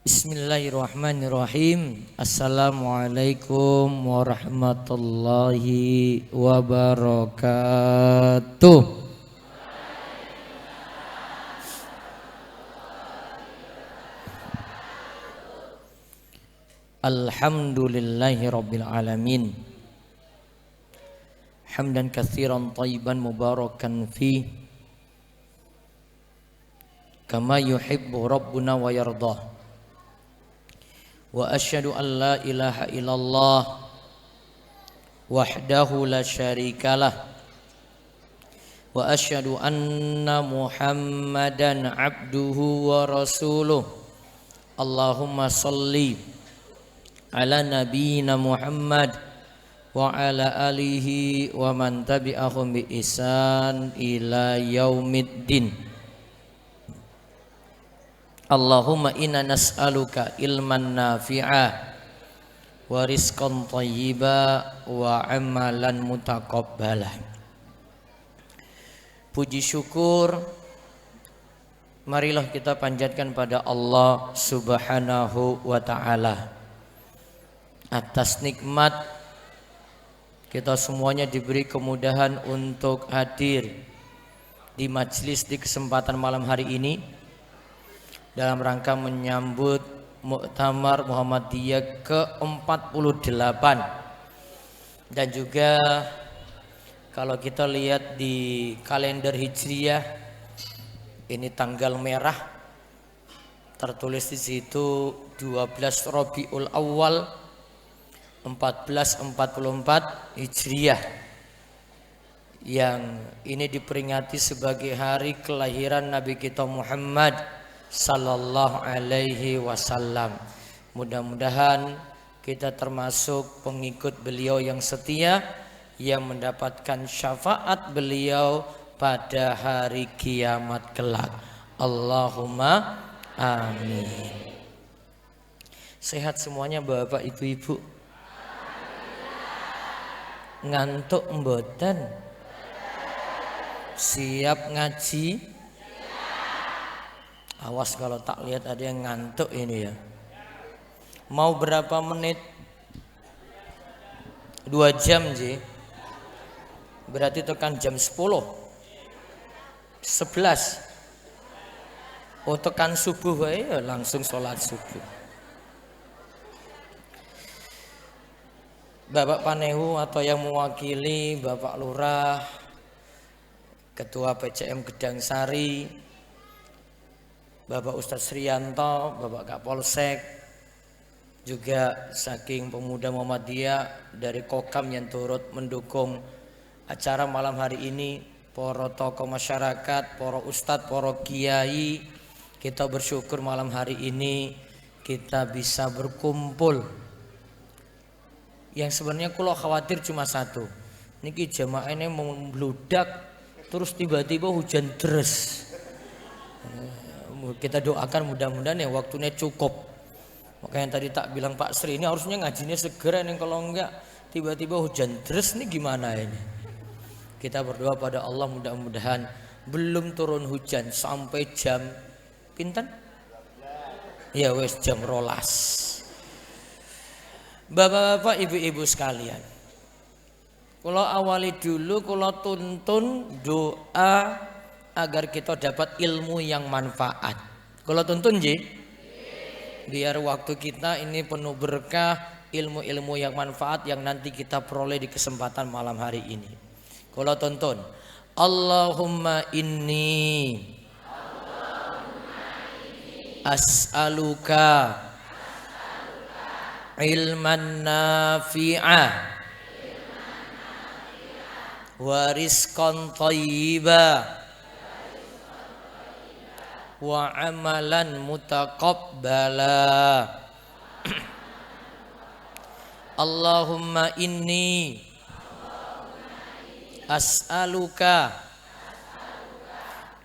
Bismillahirrahmanirrahim. Assalamualaikum warahmatullahi wabarakatuh. Alhamdulillahi rabbil alamin. Hamdan katsiran thayyiban mubarakan fi kama yuhibbu rabbuna wa yardah. Wa asyhadu an la ilaha illallah wahdahu la syarikalah wa asyhadu anna Muhammadan abduhu wa rasuluh. Allahumma salli ala nabiyyina Muhammad wa ala alihi wa man tabi'ahum bi ihsan ila yaumiddin. Allahumma inna nas'aluka ilman nafi'a wa rizqan thayyiba wa amalan mutaqabbala. Puji syukur marilah kita panjatkan pada Allah Subhanahu wa ta'ala atas nikmat kita semuanya diberi kemudahan untuk hadir di majelis di kesempatan malam hari ini dalam rangka menyambut Muktamar Muhammadiyah ke-48. Dan juga kalau kita lihat di kalender Hijriyah ini tanggal merah tertulis di situ 12 Rabiul Awal 1444 Hijriyah, yang ini diperingati sebagai hari kelahiran Nabi kita Muhammad sallallahu alaihi wasallam. Mudah-mudahan kita termasuk pengikut beliau yang setia yang mendapatkan syafaat beliau pada hari kiamat kelak. Allahumma amin. Sehat semuanya Bapak Ibu-ibu? Ngantuk mboten? Siap ngaji? Awas kalau tak lihat ada yang ngantuk ini ya. Mau berapa menit? 2 jam sih. Berarti tekan jam 10 11. Oh tekan subuh ya, langsung sholat subuh. Bapak Panehu atau yang mewakili Bapak Lurah, Ketua PCM Gedang Sari, Bapak Ustadz Srianto, Bapak Kapolsek, juga saking pemuda Muhammadiyah dari Kokam yang turut mendukung acara malam hari ini, para tokoh masyarakat, para ustadz, para kiai, kita bersyukur malam hari ini kita bisa berkumpul. Yang sebenarnya kulo khawatir cuma satu, niki jamaah ini mau membludak terus tiba-tiba hujan deras. Kita doakan mudah-mudahan ya waktunya cukup. Makanya tadi tak bilang Pak Sri ini harusnya ngajinya segera nih, kalau enggak tiba-tiba hujan deras nih gimana ini. Kita berdoa pada Allah mudah-mudahan belum turun hujan sampai jam pinten? Ya wes jam 12. Bapak-bapak, ibu-ibu sekalian, kalau awali dulu kalau tuntun doa agar kita dapat ilmu yang manfaat. Kalau tuntun ji, biar waktu kita ini penuh berkah, ilmu-ilmu yang manfaat yang nanti kita peroleh di kesempatan malam hari ini. Kalau tuntun, Allahumma inni as'aluka ilman nafi'ah wa rizqan thayyiba wa amalan mutaqabbala. Allahumma inni as'aluka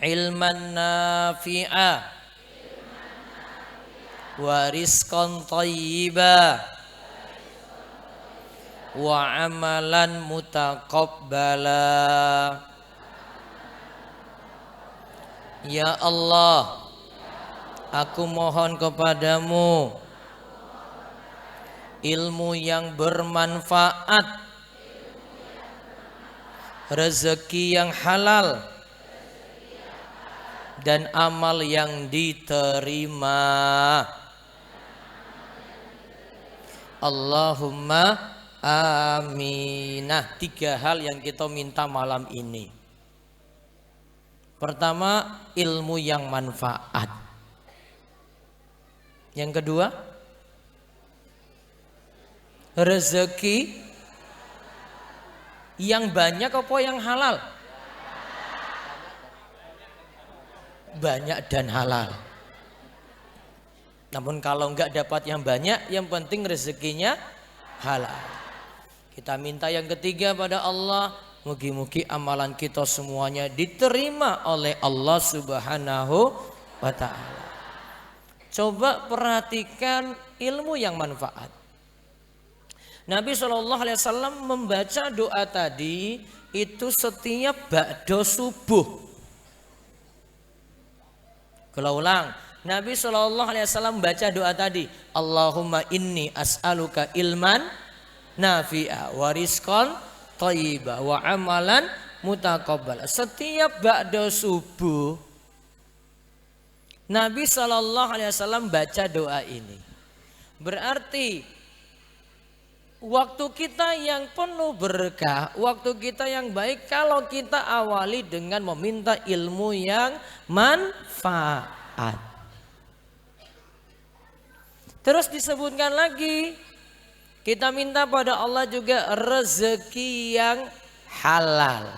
ilman nafi'a wa rizqan thayyiba wa amalan mutaqabbala. Ya Allah, Aku mohon kepadamu ilmu yang bermanfaat, rezeki yang halal, dan amal yang diterima. Allahumma aminah. 3 hal yang kita minta malam ini. Pertama, ilmu yang manfaat. Yang kedua, rezeki yang banyak apa yang halal? Banyak dan halal. Namun kalau enggak dapat yang banyak, yang penting rezekinya halal. Kita minta yang ketiga pada Allah, mugi-mugi amalan kita semuanya diterima oleh Allah Subhanahu wa ta'ala. Coba perhatikan ilmu yang manfaat. Nabi SAW membaca doa tadi itu setiap ba'da subuh. Kalau ulang, Nabi SAW baca doa tadi, Allahumma inni as'aluka ilman nafi'a wa rizqan thayyibah wa amalan mutaqabbal. Setiap ba'da subuh Nabi SAW baca doa ini. Berarti waktu kita yang penuh berkah, waktu kita yang baik kalau kita awali dengan meminta ilmu yang manfaat. Terus disebutkan lagi, kita minta pada Allah juga rezeki yang halal.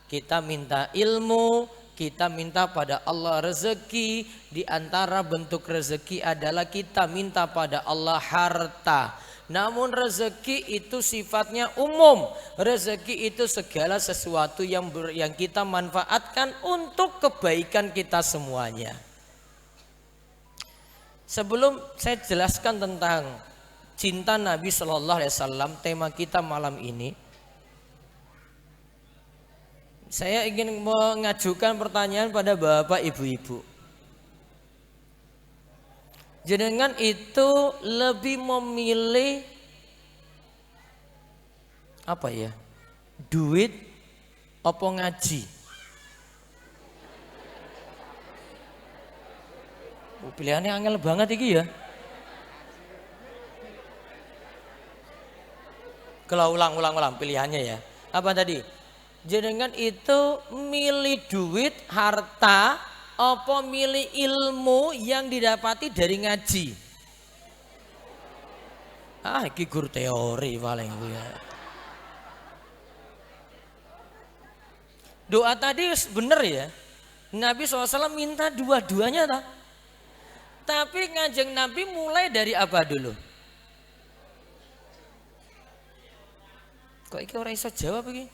Kita minta ilmu, kita minta pada Allah rezeki. Di antara bentuk rezeki adalah kita minta pada Allah harta. Namun rezeki itu sifatnya umum. Rezeki itu segala sesuatu yang kita manfaatkan untuk kebaikan kita semuanya. Sebelum saya jelaskan tentang cinta Nabi SAW, tema kita malam ini, saya ingin mengajukan pertanyaan pada bapak ibu-ibu. Jenengan itu lebih memilih apa ya? Duit apa ngaji? Pilihannya angel banget iki ya. Kalau ulang pilihannya ya. Apa tadi? Jenengan itu milih duit, harta, apa milih ilmu yang didapati dari ngaji? Iki guru teori paling ya. Doa tadi bener ya. Nabi SAW minta dua-duanya tak? Tapi Kanjeng Nabi mulai dari apa dulu? Kok iki ora iso jawab iki?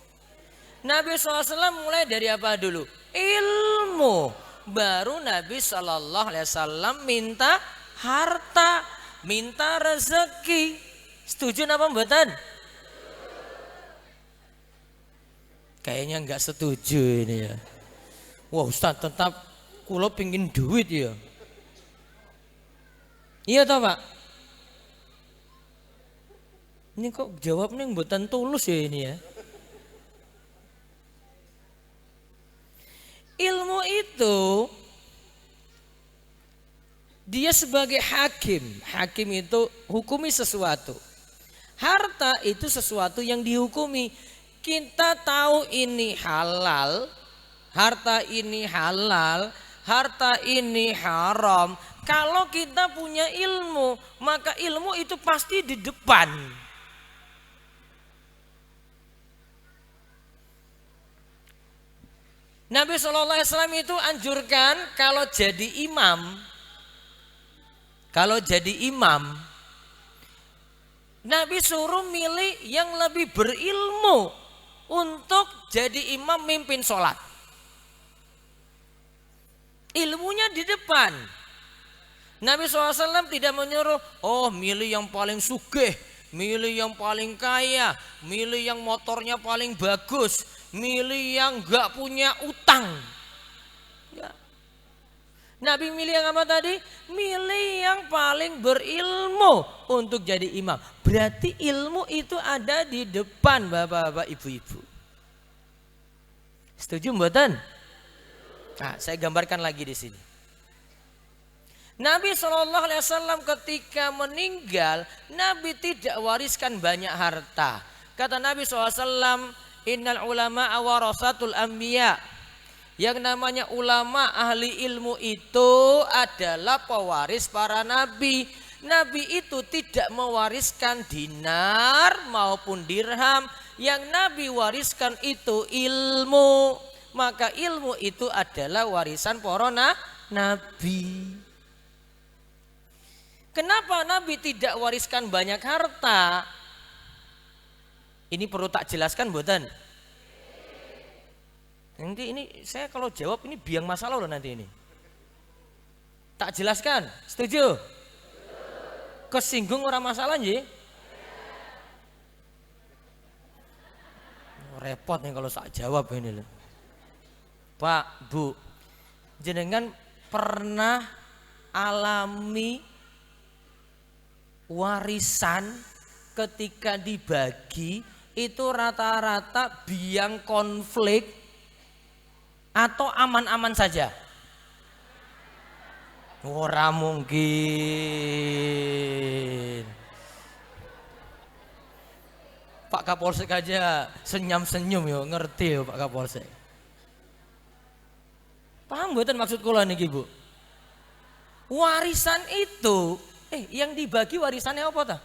Nabi SAW mulai dari apa dulu? Ilmu. Baru Nabi SAW minta harta, minta rezeki. Setuju apa mboten? Kayaknya enggak setuju ini ya. Wah Ustaz, tetap kula pengin duit ya. Iya toh Pak? Ini kok jawabnya mboten tulus ya ini ya. Ilmu itu dia sebagai hakim. Hakim itu hukumi sesuatu. Harta itu sesuatu yang dihukumi. Kita tahu ini halal, harta ini halal, harta ini haram. Kalau kita punya ilmu, maka ilmu itu pasti di depan. Nabi SAW itu anjurkan kalau jadi imam, Nabi suruh milih yang lebih berilmu untuk jadi imam mimpin sholat. Ilmunya di depan. Nabi SAW tidak menyuruh, milih yang paling sugih, milih yang paling kaya, milih yang motornya paling bagus, milih yang gak punya utang. Ya. Nabi milih yang apa tadi? Milih yang paling berilmu untuk jadi imam. Berarti ilmu itu ada di depan bapak-bapak, ibu-ibu. Setuju mboten? Nah, saya gambarkan lagi di sini. Nabi SAW ketika meninggal, Nabi tidak wariskan banyak harta. Kata Nabi SAW, innal ulama warasatul anbiya. Yang namanya ulama ahli ilmu itu adalah pewaris para nabi. Nabi itu tidak mewariskan dinar maupun dirham. Yang Nabi wariskan itu ilmu. Maka ilmu itu adalah warisan para nabi. Kenapa Nabi tidak wariskan banyak harta? Ini perlu tak jelaskan mboten? Nanti ini saya kalau jawab ini biang masalah loh nanti ini. Tak jelaskan, setuju? Kesinggung orang masalah nggih? Repot nih kalau saya jawab ini loh. Pak, Bu, jenengan pernah alami warisan ketika dibagi itu rata-rata biang konflik atau aman-aman saja? Ora mungkin. Pak Kapolsek aja senyum-senyum yo, ngerti yo Pak Kapolsek. Paham mboten maksud kula niki, Bu? Warisan itu yang dibagi warisannya apa ta?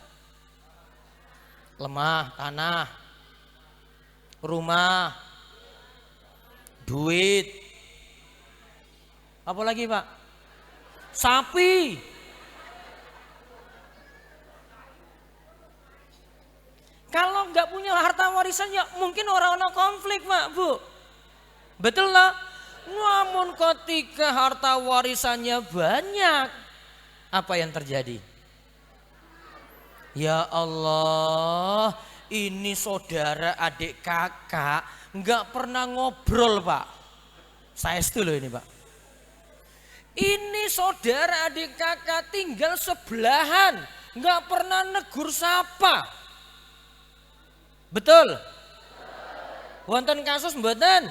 Lemah, tanah, rumah, duit. Apa lagi, Pak? Sapi. Kalau nggak punya harta warisan ya mungkin orang-orang konflik, Pak, Bu. Betul lah. Namun ketika harta warisannya banyak, apa yang terjadi? Ya Allah, ini saudara adik kakak nggak pernah ngobrol, Pak. Saya setuju ini, Pak. Ini saudara adik kakak tinggal sebelahan, nggak pernah negur sapa. Betul? Wonten kasus mboten?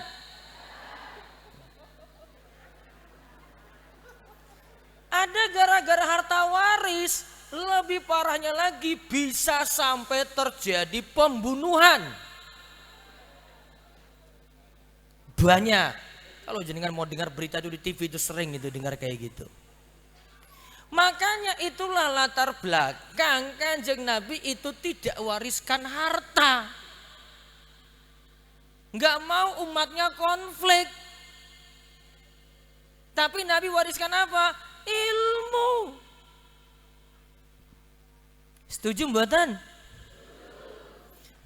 Ada gara-gara harta waris, lebih parahnya lagi bisa sampai terjadi pembunuhan. Banyak. Kalau jenengan mau dengar berita itu di TV itu sering itu dengar kayak gitu. Makanya itulah latar belakang Kanjeng Nabi itu tidak wariskan harta. Enggak mau umatnya konflik. Tapi Nabi wariskan apa? Ilmu. Setuju mboten?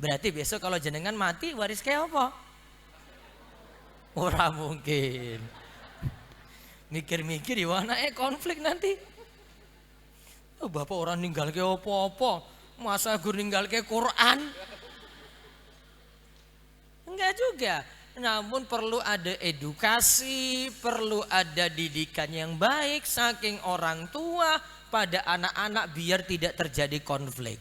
Berarti besok kalau jenengan mati waris kayak apa? Ora mungkin. Mikir-mikir di mana konflik nanti. Oh, bapak orang ninggal ke apa-apa, masa gur ninggal ke Quran? Enggak juga. Namun perlu ada edukasi, perlu ada didikan yang baik saking orang tua pada anak-anak biar tidak terjadi konflik.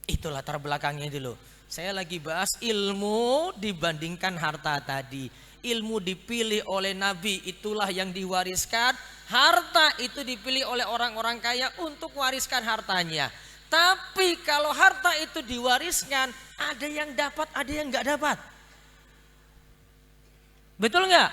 Itu latar belakangnya dulu. Saya lagi bahas ilmu dibandingkan harta tadi. Ilmu dipilih oleh Nabi, itulah yang diwariskan. Harta itu dipilih oleh orang-orang kaya untuk wariskan hartanya. Tapi kalau harta itu diwariskan, ada yang dapat, ada yang nggak dapat. Betul nggak?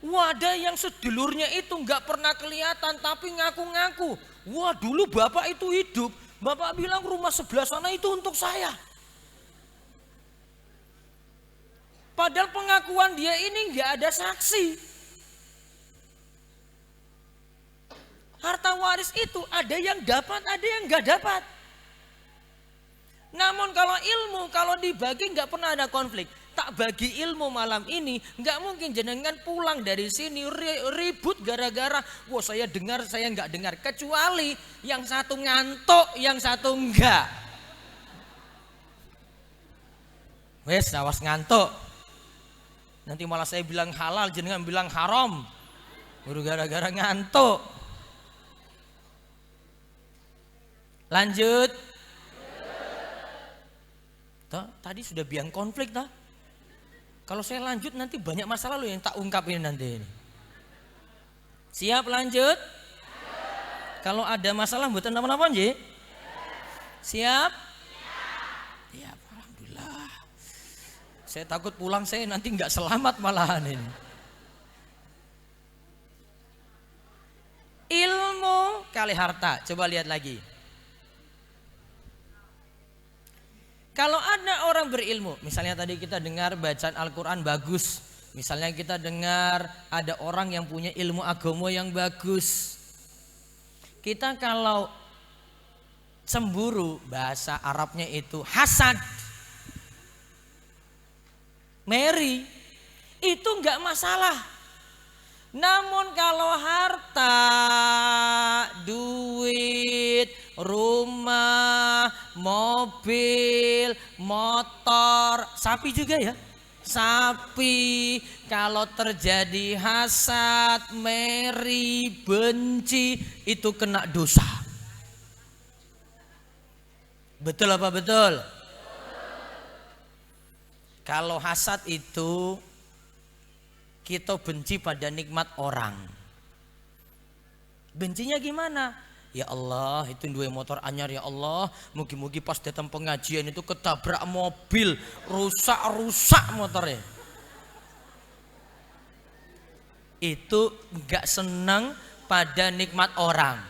Wadah yang sedulurnya itu nggak pernah kelihatan tapi ngaku-ngaku. Wah dulu bapak itu hidup, bapak bilang rumah sebelah sana itu untuk saya. Padahal pengakuan dia ini nggak ada saksi. Harta waris itu ada yang dapat, ada yang nggak dapat. Namun kalau ilmu, kalau dibagi nggak pernah ada konflik. Tak bagi ilmu malam ini, nggak mungkin jenengan pulang dari sini ribut gara-gara, wah saya dengar, saya nggak dengar. Kecuali yang satu ngantuk, yang satu enggak. Wes, awas ngantuk. Nanti malah saya bilang halal, jenengan bilang haram. Baru gara-gara ngantuk. Lanjut. Tadi sudah biang konflik toh. Kalau saya lanjut nanti banyak masalah loh yang tak ungkap ini nanti. Siap lanjut? Kalau ada masalah mboten napa-napa nggih? Siap? Ya, alhamdulillah. Saya takut pulang saya nanti nggak selamat malahan ini. Ilmu kali harta, coba lihat lagi. Kalau ada orang berilmu, misalnya tadi kita dengar bacaan Al-Quran bagus, misalnya kita dengar ada orang yang punya ilmu agama yang bagus. Kita kalau cemburu, bahasa Arabnya itu hasad, meri, itu enggak masalah. Namun kalau harta, duit, rumah, mobil, motor, sapi juga ya, sapi, kalau terjadi hasad, meri, benci, itu kena dosa. Betul apa betul? Kalau hasad itu kita benci pada nikmat orang. Bencinya gimana? Ya Allah, itu dua motor anyar ya Allah, mugi-mugi pas datang pengajian itu ketabrak mobil, rusak motornya. Itu enggak senang pada nikmat orang.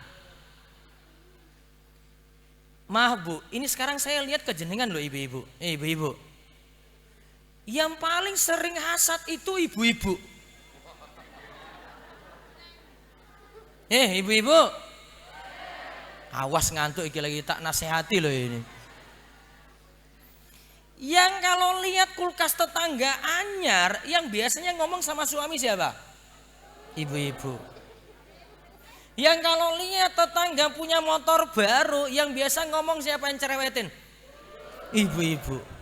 Maaf Bu, ini sekarang saya lihat kejenengan loh ibu-ibu. Ibu-ibu. Yang paling sering hasad itu ibu-ibu. Ibu-ibu. Awas ngantuk iki lagi tak nasihati loh ini. Yang kalau lihat kulkas tetangga anyar, yang biasanya ngomong sama suami siapa? Ibu-ibu. Yang kalau lihat tetangga punya motor baru, yang biasa ngomong siapa yang cerewetin? Ibu-ibu.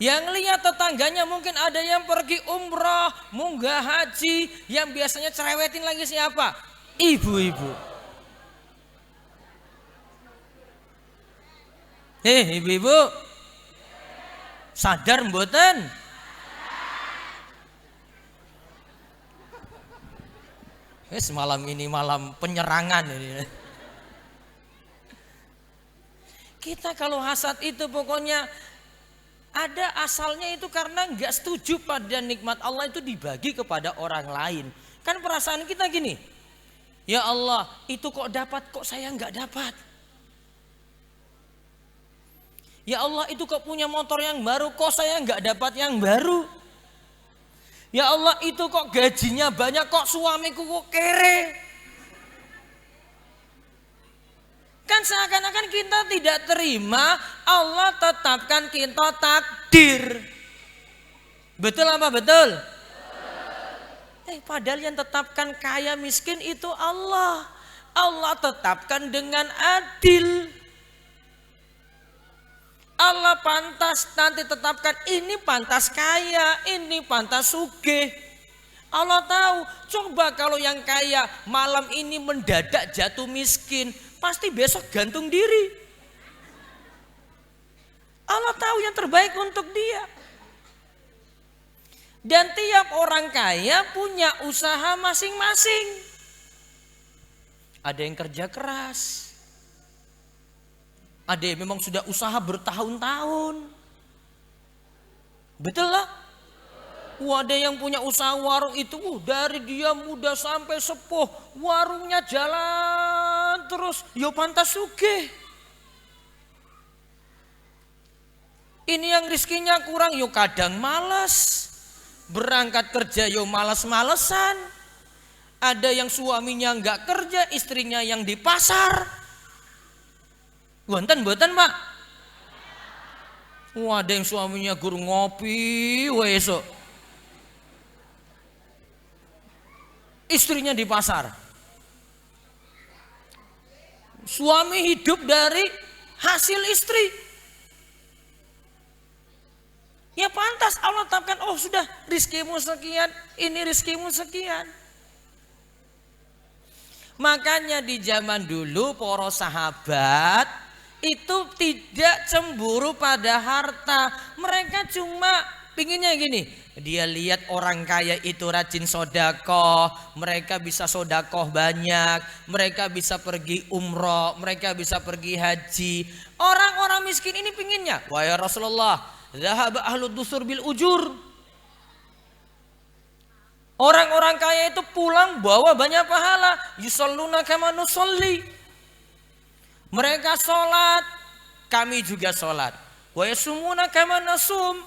Yang lihat tetangganya mungkin ada yang pergi umrah, munggah haji, yang biasanya cerewetin lagi siapa? Ibu-ibu. Ibu-ibu, sadar mboten? Semalam ini malam penyerangan ini. Kita kalau hasad itu pokoknya ada asalnya itu karena nggak setuju pada nikmat Allah itu dibagi kepada orang lain. Kan perasaan kita gini, ya Allah itu kok dapat, kok saya nggak dapat. Ya Allah itu kok punya motor yang baru, kok saya nggak dapat yang baru. Ya Allah itu kok gajinya banyak, kok suamiku kok kere. Kan seakan-akan kita tidak terima Allah tetapkan kita takdir. Betul apa betul? Padahal yang tetapkan kaya miskin itu Allah. Allah tetapkan dengan adil. Allah pantas nanti tetapkan ini pantas kaya, ini pantas sugih. Allah tahu, coba kalau yang kaya malam ini mendadak jatuh miskin, pasti besok gantung diri. Allah tahu yang terbaik untuk dia. Dan tiap orang kaya punya usaha masing-masing. Ada yang kerja keras, ada yang memang sudah usaha bertahun-tahun. Betul lah. Ada yang punya usaha warung itu dari dia muda sampai sepuh, warungnya jalan terus, yo pantas sugih. Ini yang rizkinya kurang, yo kadang malas. Berangkat kerja yo malas-malesan. Ada yang suaminya nggak kerja, istrinya yang di pasar. Wonten mboten, Pak? Ada yang suaminya guru ngopi esok. Istrinya di pasar. Suami hidup dari hasil istri. Lantas Allah tetapkan, oh sudah rizkimu sekian, ini rizkimu sekian. Makanya di zaman dulu para sahabat itu tidak cemburu pada harta. Mereka cuma pinginnya gini, dia lihat orang kaya itu rajin sodakoh, mereka bisa sodakoh banyak, mereka bisa pergi umroh, mereka bisa pergi haji. Orang-orang miskin ini pinginnya, wahai Rasulullah, zahaba ahlud dusur bil ujur. Orang-orang kaya itu pulang bawa banyak pahala. Yusalluna kama nusalli. Mereka sholat, kami juga sholat. Wa yasumuna kama nasum.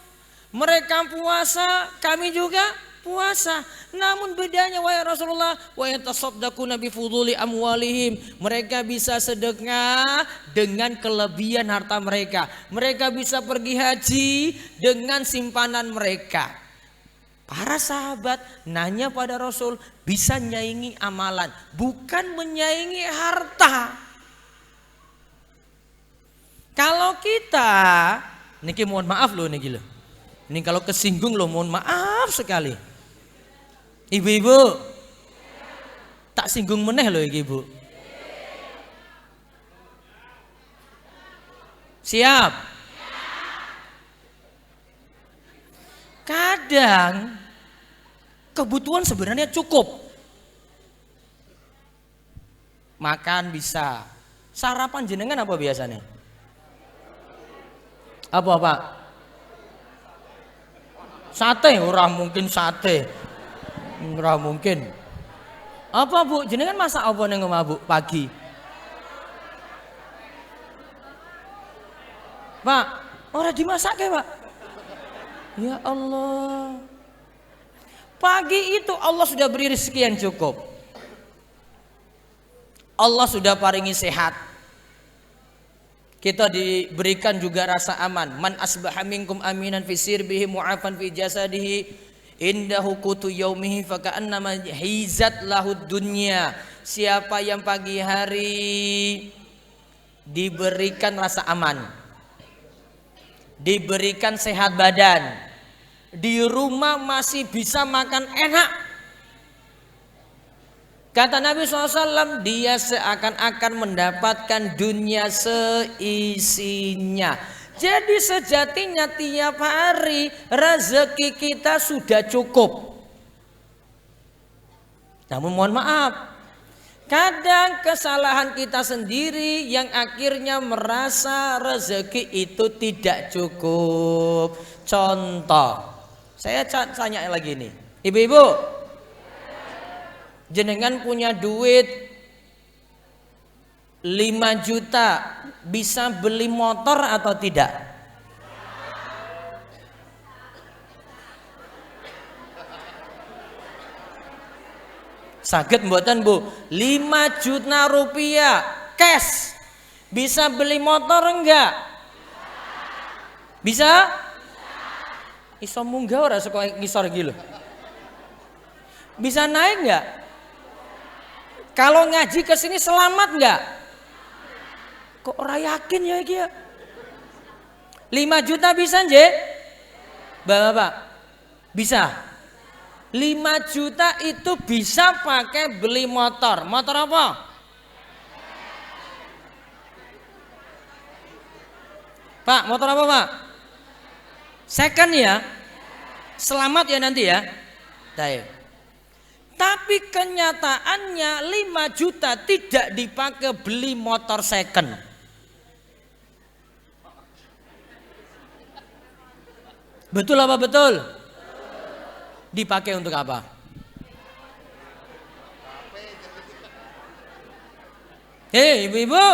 Mereka puasa, kami juga puasa. Namun bedanya wahai Rasulullah, wa yatasaddaquna bi fuduli amwalihim. Mereka bisa sedekah dengan kelebihan harta mereka. Mereka bisa pergi haji dengan simpanan mereka. Para sahabat nanya pada Rasul, bisa nyaingi amalan, bukan menyaingi harta. Kalau kita, niki mohon maaf loh niki loh. Ini kalau kesinggung loh mohon maaf sekali. Ibu-ibu, tak singgung meneh loh ibu. Siap? Kadang kebutuhan sebenarnya cukup. Makan bisa. Sarapan jenengan apa biasanya? Apa Pak? Sate, ora mungkin sate. Ora mungkin. Apa Bu? Jenengan masak apa nang omah Bu pagi? Pak, ora dimasak ke Pak? Ya Allah. Pagi itu Allah sudah beri rezeki yang cukup. Allah sudah paringi sehat. Kita diberikan juga rasa aman. Man asbaha minkum aminan fi sirbihi mu'afan fi jasadihi indahu qutu yaumihi faka'annama hizat lahud dunya. Siapa yang pagi hari diberikan rasa aman, diberikan sehat badan, di rumah masih bisa makan enak, kata Nabi SAW, dia seakan-akan mendapatkan dunia seisinya. Jadi sejatinya tiap hari rezeki kita sudah cukup. Namun mohon maaf, kadang kesalahan kita sendiri yang akhirnya merasa rezeki itu tidak cukup. Contoh, saya tanya lagi nih, ibu-ibu, jenengan punya duit 5 juta, bisa beli motor atau tidak? Saged mboten Bu? 5 juta rupiah cash bisa beli motor enggak? Bisa? Iso munggah ora saka ngisor iki lho. Bisa naik enggak? Kalau ngaji ke sini selamat enggak? Kok ora yakin ya iki ya? 5 juta bisa nggih? Bapak, bisa. 5 juta itu bisa pakai beli motor. Motor apa? Pak, motor apa Pak? Second ya? Selamat ya nanti ya? Baik. Tapi kenyataannya 5 juta tidak dipakai beli motor second. Betul apa betul? Dipakai untuk apa? Hei ibu-ibu,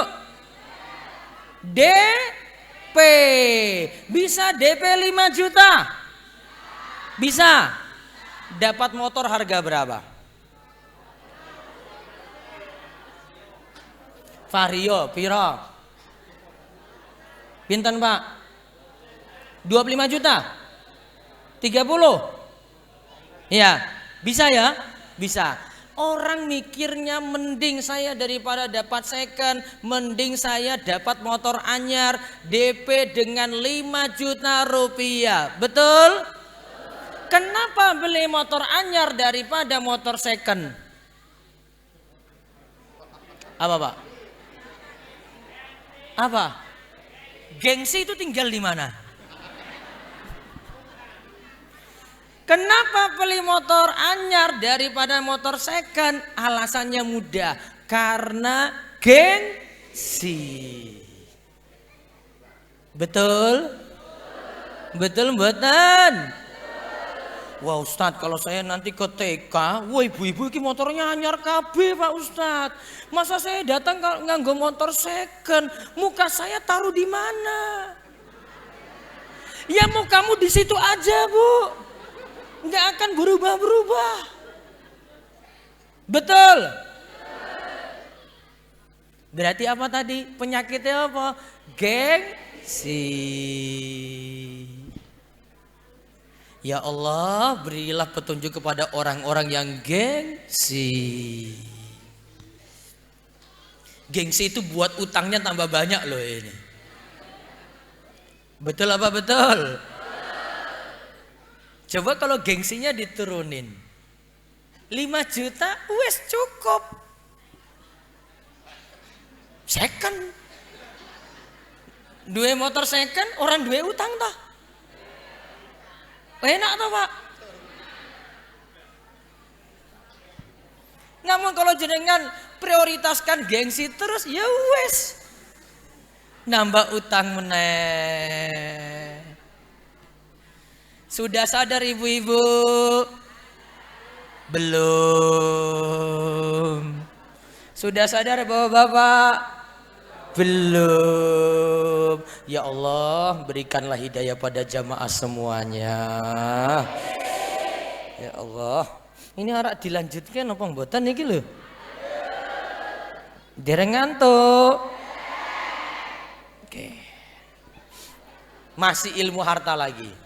DP. Bisa DP 5 juta? Bisa. Dapat motor harga berapa? Vario, piro? Pinten Pak? 25 juta? 30? Ya, bisa ya? Bisa. Orang mikirnya mending saya daripada dapat second, mending saya dapat motor anyar DP dengan 5 juta rupiah. Betul? Kenapa beli motor anyar daripada motor second? Apa Pak? Apa? Gengsi itu tinggal di mana? Kenapa beli motor anyar daripada motor second? Alasannya mudah, karena gengsi. Betul? Betul mboten? Wah Ustadz, kalau saya nanti ke TK, wah ibu-ibu ini motornya anyar kabeh Pak Ustadz. Masa saya datang nganggo motor second, muka saya taruh di mana? Ya mukamu di situ aja Bu. Nggak akan berubah-berubah. Betul? Berarti apa tadi? Penyakitnya apa? Gengsi. Ya Allah, berilah petunjuk kepada orang-orang yang gengsi. Gengsi itu buat utangnya tambah banyak loh ini. Betul apa betul? Coba kalau gengsinya diturunin 5 juta wes cukup. Second. Dua motor second, orang dua utang toh. Enak toh Pak. Namun kalau jenengan prioritaskan gengsi terus ya wes. Nambah utang meneh. Sudah sadar ibu-ibu? Belum. Sudah sadar bapak-bapak? Belum. Ya Allah, berikanlah hidayah pada jamaah semuanya. Ya Allah. Ini harap dilanjutkan apa mboten iki lho? Dereng ngantuk. Oke. Masih ilmu harta lagi.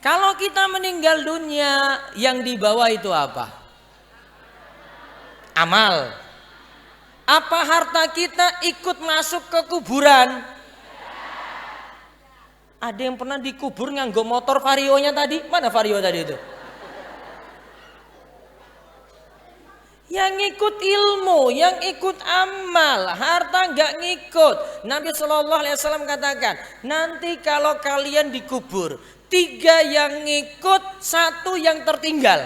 Kalau kita meninggal dunia, yang dibawa itu apa? Amal. Apa harta kita ikut masuk ke kuburan? Ada yang pernah dikubur nganggo motor varionya tadi? Mana vario tadi itu? Yang ikut ilmu, yang ikut amal, harta nggak ngikut. Nabi SAW katakan, nanti kalau kalian dikubur, 3 yang ngikut, 1 yang tertinggal.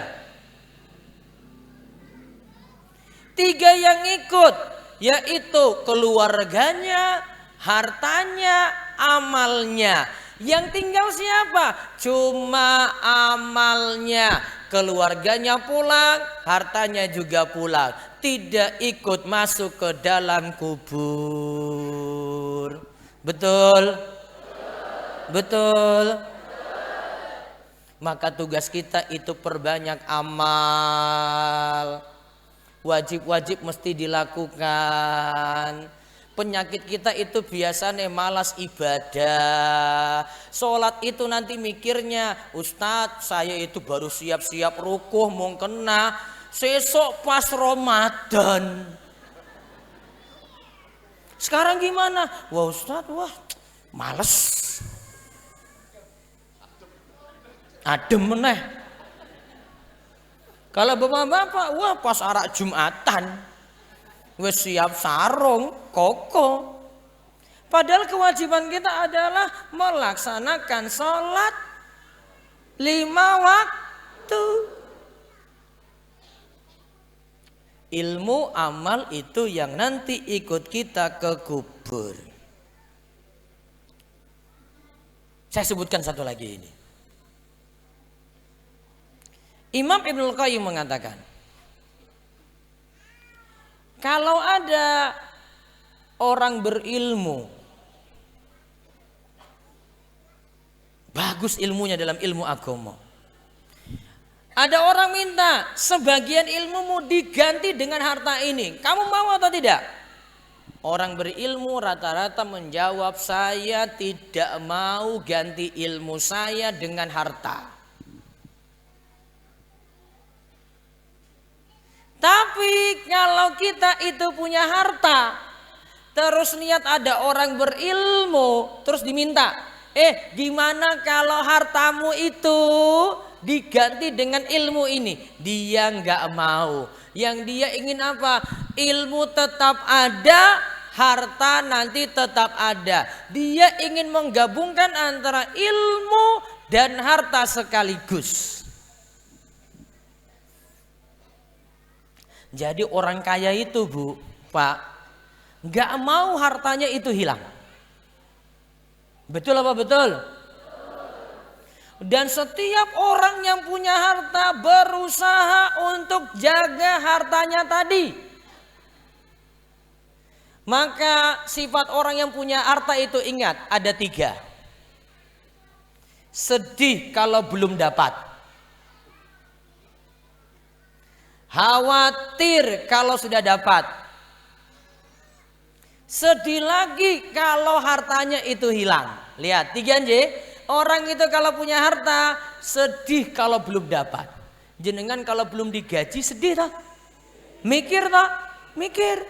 3 yang ngikut, yaitu keluarganya, hartanya, amalnya. Yang tinggal siapa? Cuma amalnya. Keluarganya pulang, hartanya juga pulang. Tidak ikut masuk ke dalam kubur. Betul? Betul? Maka tugas kita itu perbanyak amal. Wajib-wajib mesti dilakukan. Penyakit kita itu biasanya malas ibadah. Sholat itu nanti mikirnya, Ustadz saya itu baru siap-siap rukuh mau kena sesok pas Ramadan. Sekarang gimana? Wah Ustadz, wah males. Adem meneh. Kalau bapak-bapak, wah pas arak Jumatan, wes siap sarung, koko. Padahal kewajiban kita adalah melaksanakan sholat 5 waktu. Ilmu amal itu yang nanti ikut kita ke kubur. Saya sebutkan satu lagi ini. Imam Ibnul Qayyim mengatakan, kalau ada orang berilmu, bagus ilmunya dalam ilmu agama, ada orang minta sebagian ilmumu diganti dengan harta ini, kamu mau atau tidak? Orang berilmu rata-rata menjawab, saya tidak mau ganti ilmu saya dengan harta. Tapi kalau kita itu punya harta, terus niat ada orang berilmu, terus diminta, gimana kalau hartamu itu diganti dengan ilmu ini? Dia nggak mau. Yang dia ingin apa? Ilmu tetap ada, harta nanti tetap ada. Dia ingin menggabungkan antara ilmu dan harta sekaligus. Jadi orang kaya itu, Bu, Pak, nggak mau hartanya itu hilang. Betul apa betul? Dan setiap orang yang punya harta berusaha untuk jaga hartanya tadi. Maka sifat orang yang punya harta itu ingat ada 3. Sedih kalau belum dapat. Khawatir kalau sudah dapat. Sedih lagi kalau hartanya itu hilang. Lihat 3J. Orang itu kalau punya harta sedih kalau belum dapat. Jenengan kalau belum digaji sedih tak? Mikir tak? Mikir.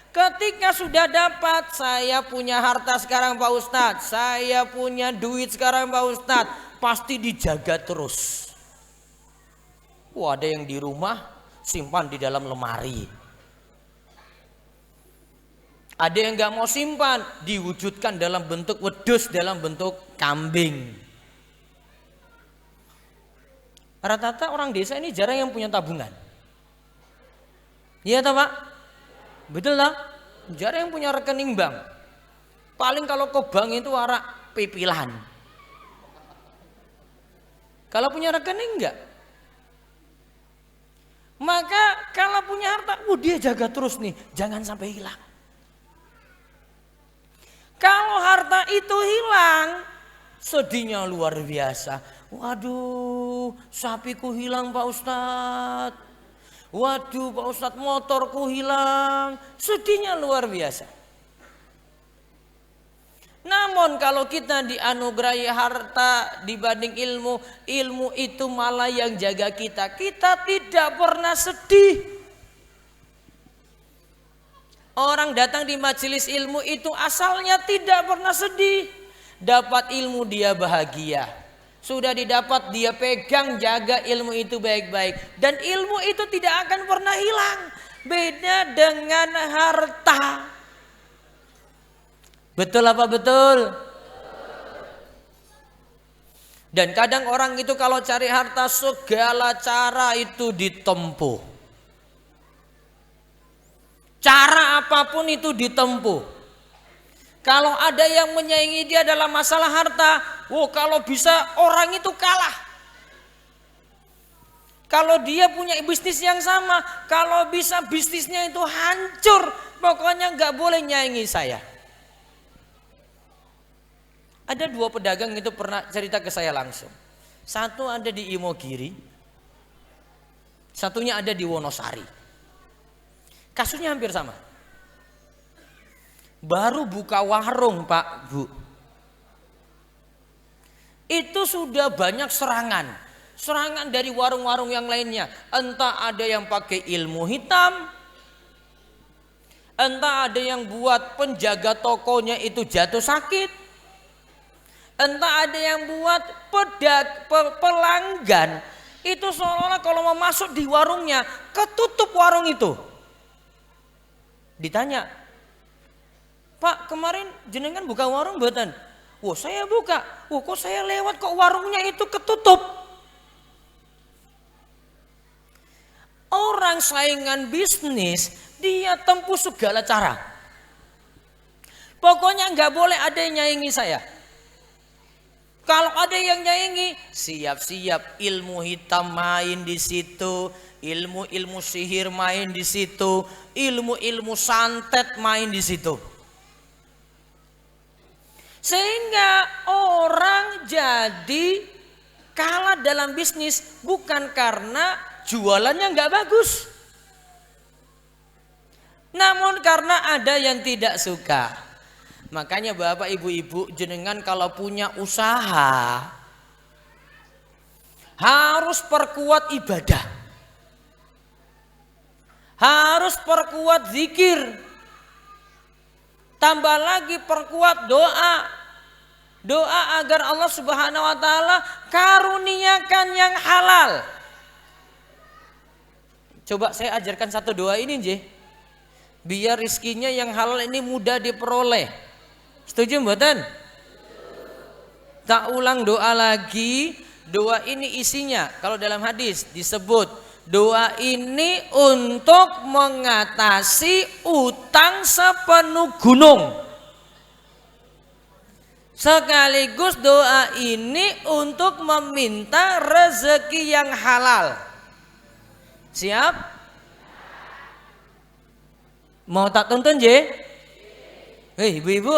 Ketika sudah dapat, saya punya harta sekarang Pak Ustadz, saya punya duit sekarang Pak Ustadz, pasti dijaga terus. Wah, ada yang di rumah simpan di dalam lemari. Ada yang nggak mau simpan, diwujudkan dalam bentuk wedus, dalam bentuk kambing. Rata-rata orang desa ini jarang yang punya tabungan. Iya toh Pak? Betul lah. Jarang yang punya rekening bank. Paling kalau ke bank itu warak pipilan. Kalau punya rekening enggak. Maka kalau punya harta, dia jaga terus nih, jangan sampai hilang. Kalau harta itu hilang, sedihnya luar biasa. Waduh, sapiku hilang Pak Ustadz. Waduh Pak Ustadz, motorku hilang. Sedihnya luar biasa. Namun kalau kita dianugerahi harta dibanding ilmu, ilmu itu malah yang jaga kita. Kita tidak pernah sedih. Orang datang di majelis ilmu itu asalnya tidak pernah sedih. Dapat ilmu dia bahagia. Sudah didapat dia pegang, jaga ilmu itu baik-baik. Dan ilmu itu tidak akan pernah hilang. Beda dengan harta. Betul apa betul? Dan kadang orang itu kalau cari harta segala cara itu ditempuh. Cara apapun itu ditempuh. Kalau ada yang menyaingi dia dalam masalah harta, kalau bisa orang itu kalah. Kalau dia punya bisnis yang sama, kalau bisa bisnisnya itu hancur, pokoknya nggak boleh nyaingi saya. Ada 2 pedagang itu pernah cerita ke saya langsung. Satu ada di Imogiri, satunya ada di Wonosari. Kasusnya hampir sama. Baru buka warung Pak, Bu. Itu sudah banyak serangan. Serangan dari warung-warung yang lainnya. Entah ada yang pakai ilmu hitam. Entah ada yang buat penjaga tokonya itu jatuh sakit. Entah ada yang buat pelanggan. Itu seolah-olah kalau mau masuk di warungnya, ketutup warung itu. Ditanya, Pak kemarin jenengan buka warung mboten? Saya buka. Kok saya lewat kok warungnya itu ketutup? Orang saingan bisnis dia tempuh segala cara. Pokoknya nggak boleh ada yang nyaingi saya. Kalau ada yang nyaingi, siap-siap ilmu hitam main di situ. Ilmu-ilmu sihir main di situ, ilmu-ilmu santet main di situ. Sehingga orang jadi kalah dalam bisnis bukan karena jualannya nggak bagus. Namun karena ada yang tidak suka. Makanya Bapak Ibu-ibu jenengan kalau punya usaha harus perkuat ibadah. Harus perkuat zikir. Tambah lagi perkuat doa. Doa agar Allah Subhanahu wa taala karuniakan yang halal. Coba saya ajarkan satu doa ini, Nje. Biar rizkinya yang halal ini mudah diperoleh. Setuju mboten? Tak ulang doa lagi. Doa ini isinya kalau dalam hadis disebut doa ini untuk mengatasi utang sepenuh gunung. Sekaligus doa ini untuk meminta rezeki yang halal. Siap? Mau tak tuntun, Je? Hei, ibu-ibu.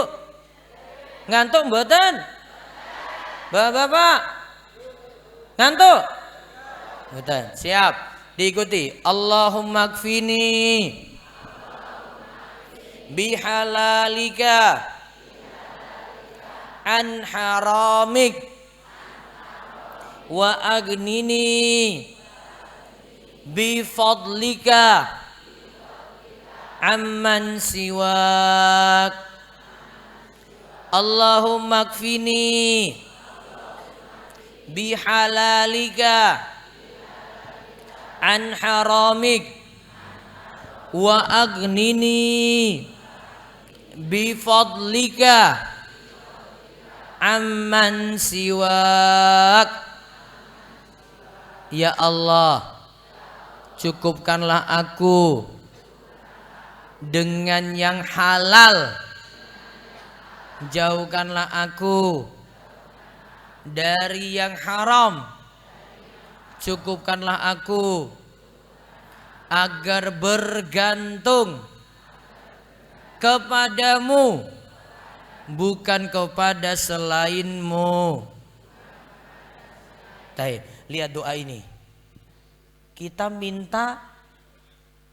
Ngantuk mboten? Bapak-bapak. Ngantuk? Mboten. Siap. Diikuti. Allahumma kfini bihalalika an haramik wa agnini bifadlika amman siwak. Allahumma kfini bihalalika an haramik wa agnini bifadlika amman siwak. Ya Allah, cukupkanlah aku dengan yang halal, jauhkanlah aku dari yang haram, cukupkanlah aku agar bergantung kepadamu bukan kepada selainmu. Lihat doa ini. Kita minta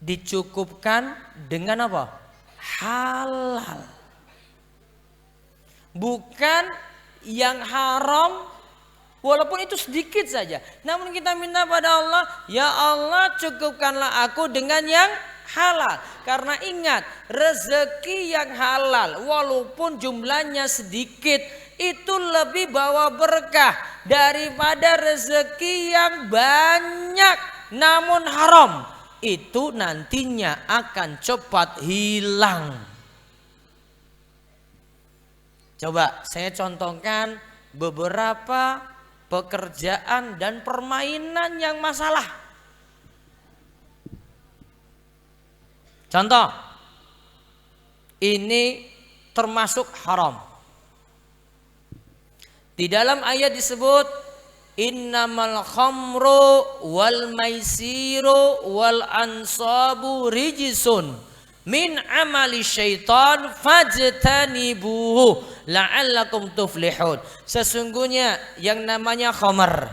dicukupkan dengan apa? Halal. Bukan yang haram, walaupun itu sedikit saja. Namun kita minta pada Allah, ya Allah cukupkanlah aku dengan yang halal. Karena ingat, rezeki yang halal walaupun jumlahnya sedikit itu lebih bawa berkah daripada rezeki yang banyak namun haram. Itu nantinya akan cepat hilang. Coba saya contohkan beberapa pekerjaan dan permainan yang masalah. Contoh, ini termasuk haram. Di dalam ayat disebut innamal khamru wal maisiru wal ansabu rijsun min amali syaitan fajtanibuhu la'allakum tuflihun. Sesungguhnya yang namanya khamar.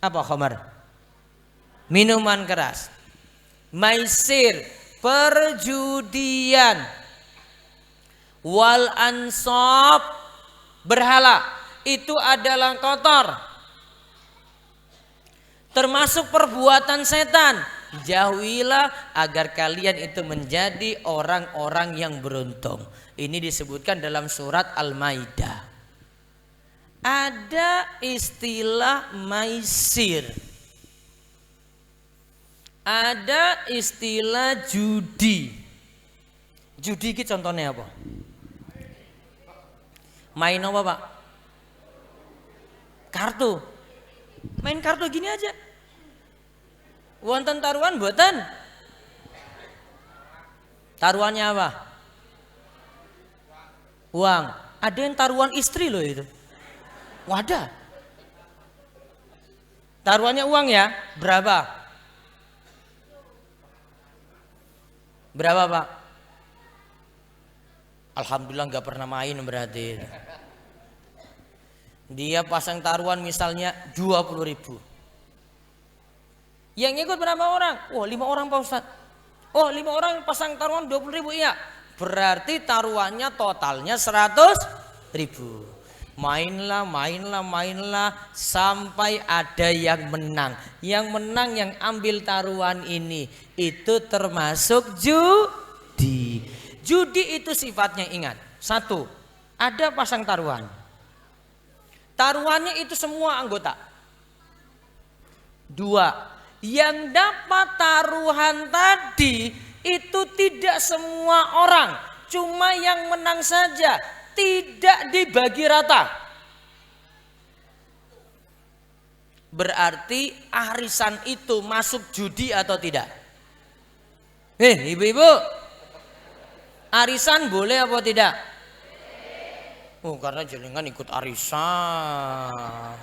Apa khamar? Minuman keras. Maisir, perjudian. Wal ansab, berhala, itu adalah kotor, termasuk perbuatan setan. Jauhilah agar kalian itu menjadi orang-orang yang beruntung. Ini disebutkan dalam surat Al-Maidah. Ada istilah maisir, ada istilah judi. Judi ini contohnya apa? Main apa, Pak? Kartu. Main kartu gini aja. Wonten taruhan mboten? Taruhannya apa? Uang. Ada yang taruhan istri loh itu. Wadah. Taruhannya uang ya? Berapa? Berapa, Pak? Alhamdulillah nggak pernah main berarti. Dia pasang taruhan misalnya 20.000. Yang ikut berapa orang? Oh 5 orang Pak Ustadz. Oh 5 orang pasang taruhan 20.000, iya. Berarti taruhannya totalnya 100.000. mainlah sampai ada yang menang. Yang menang yang ambil taruhan ini itu termasuk judi. Judi itu sifatnya, ingat, satu, ada pasang taruhan. Taruhannya itu semua anggota. Dua, yang dapat taruhan tadi itu tidak semua orang, cuma yang menang saja, tidak dibagi rata. Berarti arisan itu masuk judi atau tidak? Ibu-ibu, arisan boleh apa tidak? Oh, karena jenengan ikut arisan.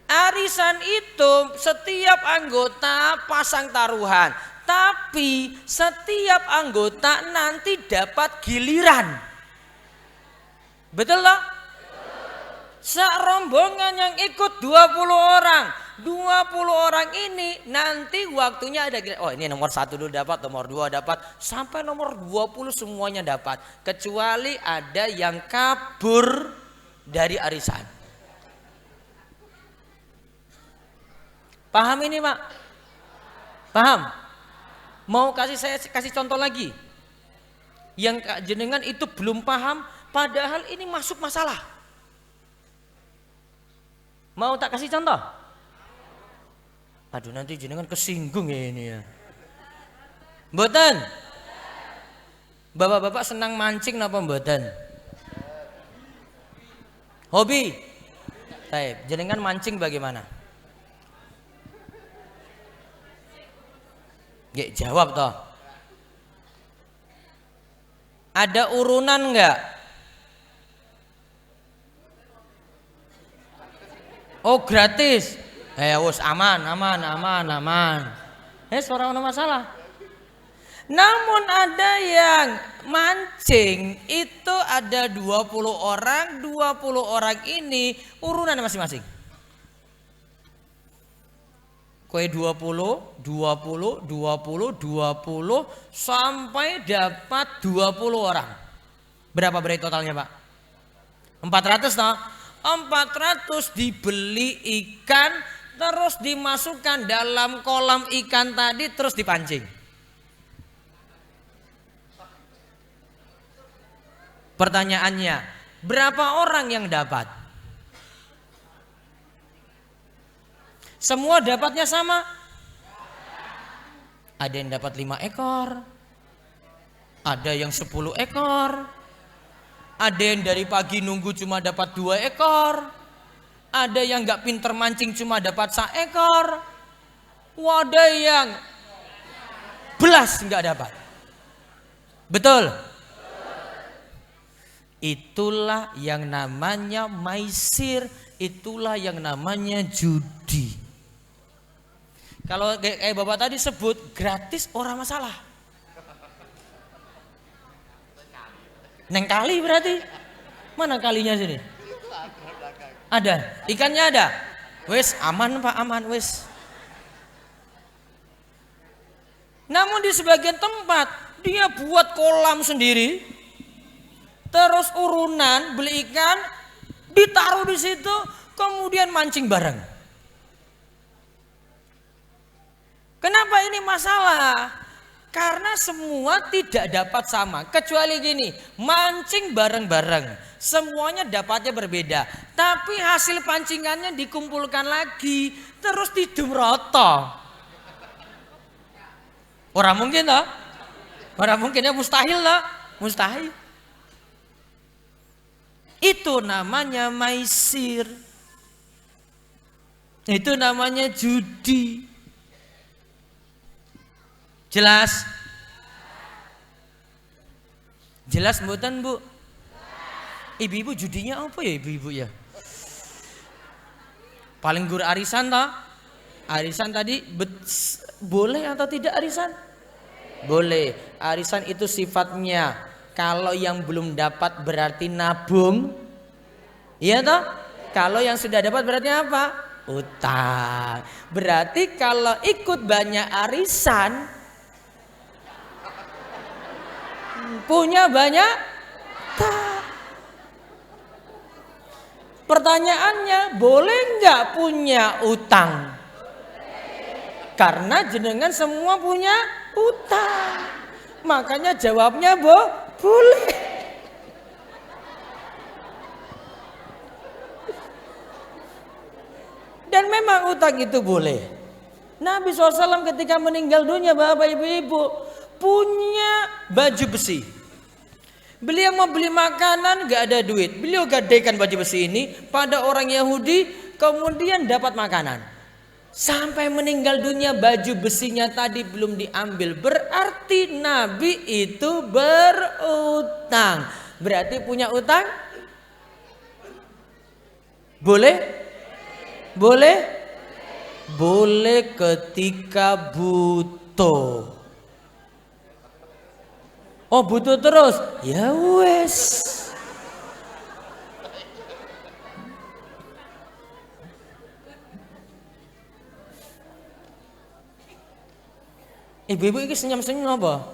Arisan itu setiap anggota pasang taruhan, tapi setiap anggota nanti dapat giliran. Betul loh? Serombongan yang ikut 20 orang. 20 orang ini nanti waktunya ada giliran. Oh, ini nomor 1 dulu dapat, nomor 2 dapat, sampai nomor 20 semuanya dapat. Kecuali ada yang kabur dari arisan. Paham ini, Pak? Paham? Mau saya kasih contoh lagi. Yang jenengan itu belum paham, padahal ini masuk masalah. Mau tak kasih contoh? Aduh, nanti jenengan kesinggung ya ini ya. Mboten? Bapak-bapak senang mancing napa mboten? Hobi? Baik, jenengan mancing bagaimana? Ya, jawab toh. Ada urunan enggak? Oh, gratis. Wes aman. Ora ono masalah. Namun ada yang mancing itu ada 20 orang, 20 orang ini urunan masing-masing. Kue 20 sampai dapat 20 orang. Berapa berarti totalnya, Pak? 400 toh? 400 dibeli ikan, terus dimasukkan dalam kolam ikan tadi, terus dipancing. Pertanyaannya, berapa orang yang dapat? Semua dapatnya sama? Ada yang dapat 5 ekor, ada yang 10 ekor, ada yang dari pagi nunggu cuma dapat 2 ekor, ada yang gak pinter mancing cuma dapat 1 ekor, ada yang belas gak dapat. Betul? Itulah yang namanya maisir, itulah yang namanya judi. Kalau kayak Bapak tadi sebut gratis orang masalah. Neng kali berarti. Mana kalinya sini? Ada, ikannya ada. Wes aman Pak, aman wes. Namun di sebagian tempat dia buat kolam sendiri, terus urunan beli ikan, ditaruh di situ, kemudian mancing bareng. Kenapa ini masalah? Karena semua tidak dapat sama. Kecuali gini, mancing bareng-bareng, semuanya dapatnya berbeda, tapi hasil pancingannya dikumpulkan lagi, terus didumroto. Orang mungkin lah, orang mungkinnya mustahil lah, mustahil. Itu namanya maisir. Itu namanya judi. Jelas? Jelas mboten, Bu? Ibu-ibu judinya apa ya ibu-ibu ya? Paling gur arisan toh? Arisan tadi boleh atau tidak arisan? Boleh. Arisan itu sifatnya kalau yang belum dapat berarti nabung. Iya toh? Kalau yang sudah dapat berarti apa? Utang. Berarti kalau ikut banyak arisan, punya banyak Pertanyaannya, boleh nggak punya utang? Karena jenengan semua punya utang. Makanya jawabnya boleh. Dan memang utang itu boleh. Nabi SAW ketika meninggal dunia, Bapak Ibu-Ibu, punya baju besi. Beliau mau beli makanan gak ada duit. Beliau gadaikan baju besi ini pada orang Yahudi, kemudian dapat makanan. Sampai meninggal dunia baju besinya tadi belum diambil. Berarti Nabi itu berutang. Berarti punya utang? Boleh? Boleh? Boleh ketika butuh. Oh, butuh terus? Ya wes. Ibu-ibu ini senyum-senyum apa?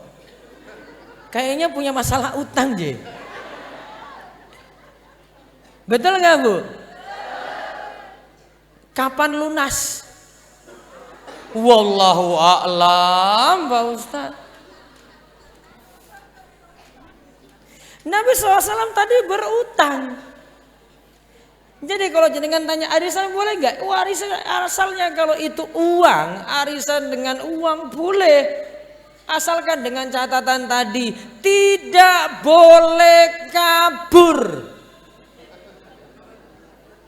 Kayaknya punya masalah utang je. Betul nggak, Bu? Kapan lunas? Wallahu a'lam, Pak Ustaz. Nabi SAW tadi berutang. Jadi kalau jenengan tanya arisan boleh nggak? Warisan asalnya kalau itu uang, arisan dengan uang boleh. Asalkan dengan catatan tadi, tidak boleh kabur.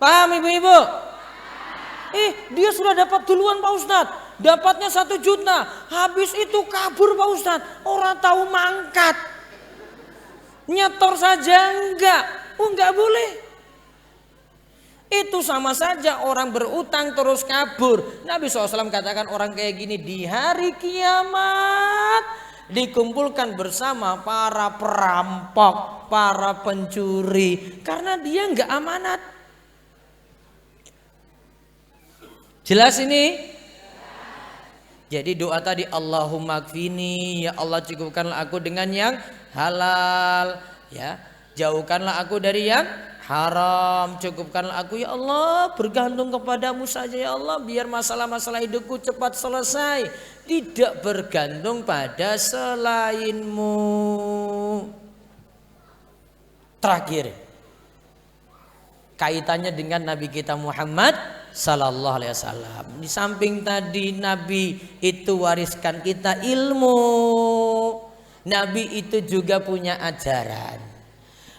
Paham ibu-ibu? Dia sudah dapat duluan Pak Ustadz. Dapatnya 1 juta. Habis itu kabur Pak Ustadz. Orang tahu mangkat. Nyetor saja enggak. Enggak boleh. Itu sama saja orang berutang terus kabur. Nabi SAW katakan orang kayak gini di hari kiamat dikumpulkan bersama para perampok, para pencuri. Karena dia enggak amanat. Jelas ini? Jadi doa tadi, Allahumma kfini, ya Allah cukupkanlah aku dengan yang halal, ya. Jauhkanlah aku dari yang haram, cukupkanlah aku ya Allah, bergantung kepadamu saja ya Allah, biar masalah-masalah hidupku cepat selesai, tidak bergantung pada selainmu. Terakhir, kaitannya dengan Nabi kita Muhammad Sallallahu Alaihi Wasallam. Di samping tadi Nabi itu wariskan kita ilmu, Nabi itu juga punya ajaran.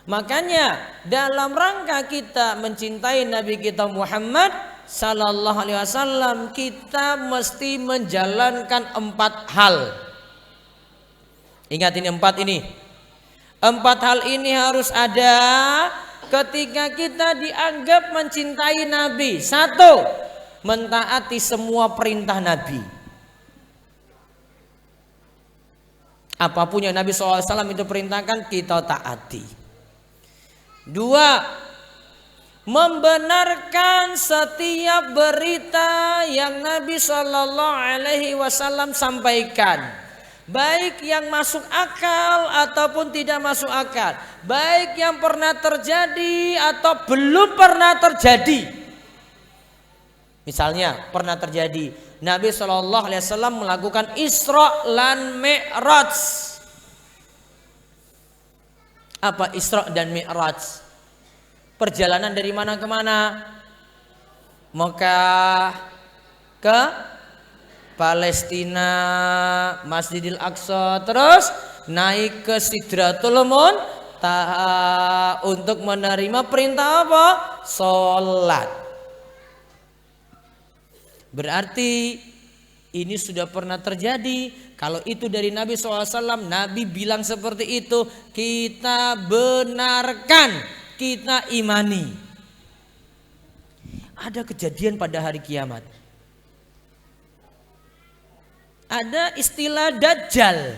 Makanya dalam rangka kita mencintai Nabi kita Muhammad Sallallahu Alaihi Wasallam, kita mesti menjalankan 4 hal. Ingat ini 4 ini. 4 hal ini harus ada ketika kita dianggap mencintai Nabi. 1, mentaati semua perintah Nabi. Apapun yang Nabi SAW itu perintahkan, kita taati. 2, membenarkan setiap berita yang Nabi SAW sampaikan. Baik yang masuk akal ataupun tidak masuk akal, baik yang pernah terjadi atau belum pernah terjadi. Misalnya pernah terjadi, Nabi SAW melakukan Isra dan Mi'raj. Apa Isra dan Mi'raj? Perjalanan dari mana ke mana? Mekah ke Palestina, Masjidil Aqsa, terus naik ke Sidratul Muntaha untuk menerima perintah apa? Sholat. Berarti ini sudah pernah terjadi. Kalau itu dari Nabi SAW, Nabi bilang seperti itu, kita benarkan, kita imani. Ada kejadian pada hari kiamat. Ada istilah Dajjal.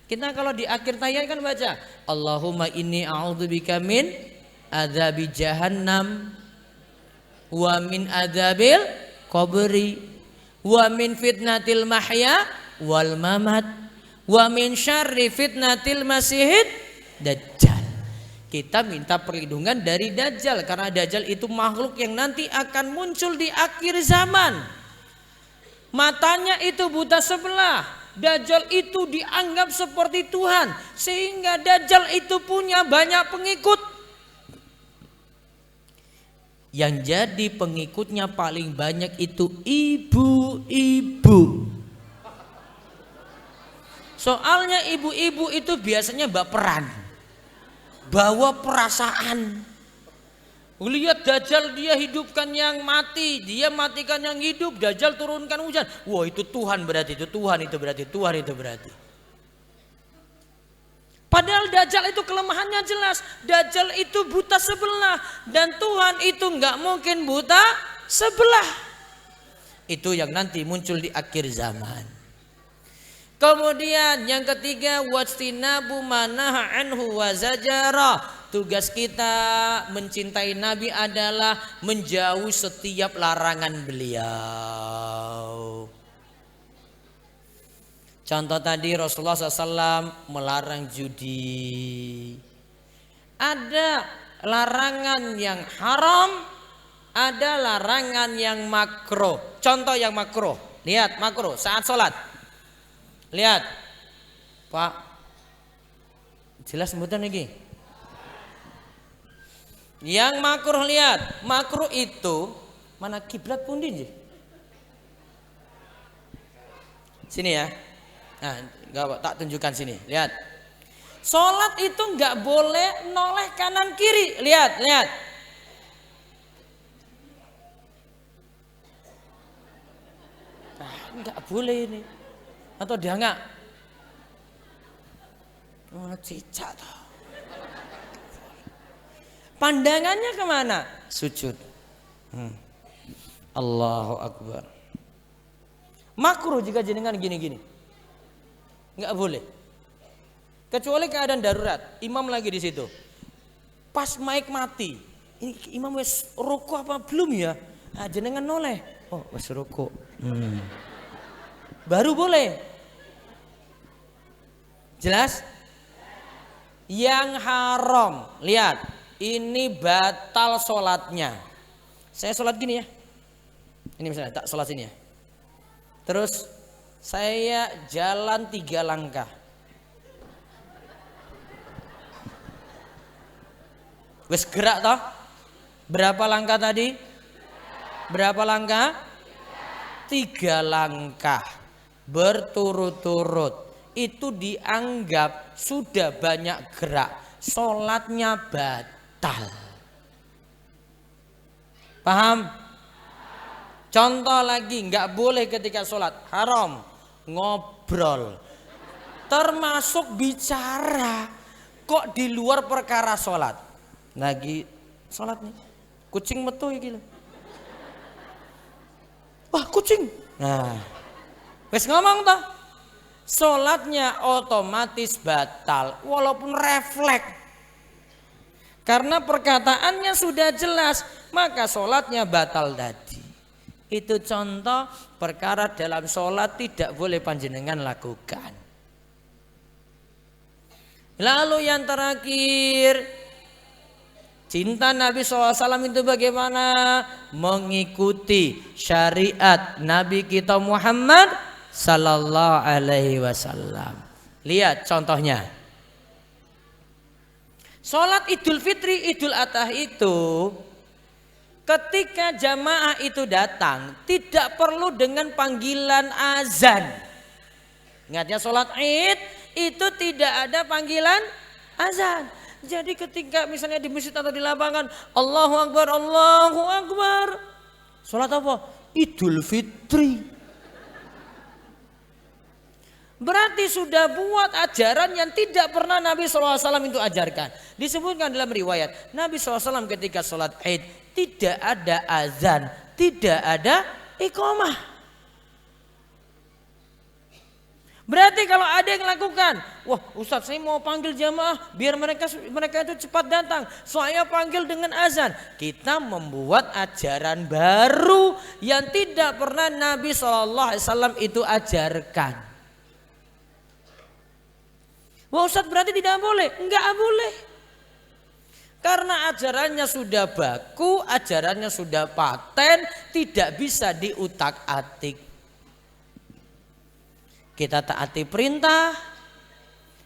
Kita kalau di akhir tayat kan baca, Allahumma inni a'udzubika min adzabi jahannam wa min adzabil qabri wa min fitnatil mahya wal mamat wa min syarri fitnatil masihid dajjal. Kita minta perlindungan dari Dajjal karena Dajjal itu makhluk yang nanti akan muncul di akhir zaman. Matanya itu buta sebelah. Dajjal itu dianggap seperti Tuhan sehingga Dajjal itu punya banyak pengikut. Yang jadi pengikutnya paling banyak itu ibu-ibu. Soalnya ibu-ibu itu biasanya baperan, bawa perasaan. Lihat Dajjal, dia hidupkan yang mati, dia matikan yang hidup. Dajjal turunkan hujan. Wah, itu Tuhan berarti, itu Tuhan itu berarti, Tuhan itu berarti. Padahal Dajjal itu kelemahannya jelas. Dajjal itu buta sebelah dan Tuhan itu nggak mungkin buta sebelah. Itu yang nanti muncul di akhir zaman. Kemudian yang ketiga, wastinabu manaha anhu wa zajara. Tugas kita mencintai Nabi adalah menjauh setiap larangan beliau. Contoh tadi Rasulullah SAW melarang judi. Ada larangan yang haram, ada larangan yang makruh. Contoh yang makruh, lihat makruh saat sholat. Lihat, Pak, jelas sebutan lagi. Yang makruh, lihat, makruh itu mana kiblat pundi? Sini ya. Nah, enggak, tak tunjukkan sini. Lihat, sholat itu nggak boleh noleh kanan kiri. Lihat, lihat. Nah, nggak boleh ini. Atau dia enggak? Oh, cicak toh. Pandangannya kemana? Sujud. Allahu Akbar. Makruh jika jenengan gini-gini. Enggak boleh. Kecuali keadaan darurat. Imam lagi di situ. Pas mic mati. Ini imam wes rukuk apa belum ya? Nah, jenengan noleh. Oh, wes rukuk. Baru boleh. Jelas? Yang haram, lihat, ini batal sholatnya. Saya sholat gini ya. Ini misalnya tak sholat sini ya. Terus saya jalan 3 langkah. Wes gerak toh? Berapa langkah tadi? Berapa langkah? 3 langkah berturut-turut. Itu dianggap sudah banyak gerak, sholatnya batal. Paham? Contoh lagi, nggak boleh ketika sholat, haram ngobrol, termasuk bicara. Kok di luar perkara sholat? Lagi sholat nih, kucing metu gitu. Wah, kucing. Nah, wes ngomong toh. Sholatnya otomatis batal walaupun refleks. Karena perkataannya sudah jelas, maka sholatnya batal tadi. Itu contoh perkara dalam sholat tidak boleh panjenengan lakukan. Lalu yang terakhir, cinta Nabi SAW itu bagaimana? Mengikuti syariat Nabi kita Muhammad Sallallahu Alaihi Wasallam. Lihat contohnya. Sholat Idul Fitri, Idul Adha itu ketika jamaah itu datang tidak perlu dengan panggilan azan. Ingat ya, sholat Id itu tidak ada panggilan azan. Jadi ketika misalnya di masjid atau di lapangan, Allahu Akbar, Allahu Akbar. Sholat apa? Idul Fitri. Berarti sudah buat ajaran yang tidak pernah Nabi SAW itu ajarkan. Disebutkan dalam riwayat, Nabi SAW ketika sholat Id tidak ada azan, tidak ada iqamah. Berarti kalau ada yang lakukan, wah Ustadz saya mau panggil jamaah biar mereka itu cepat datang, saya panggil dengan azan. Kita membuat ajaran baru yang tidak pernah Nabi SAW itu ajarkan. Wah Ustadz berarti tidak boleh? Enggak boleh. Karena ajarannya sudah baku, ajarannya sudah paten, tidak bisa diutak-atik. Kita taati perintah,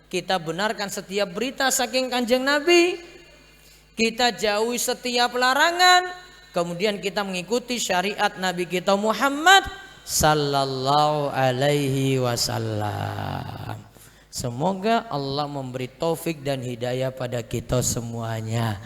kita benarkan setiap berita saking Kanjeng Nabi, kita jauhi setiap larangan, kemudian kita mengikuti syariat Nabi kita Muhammad sallallahu alaihi wasallam. Semoga Allah memberi taufik dan hidayah pada kita semuanya.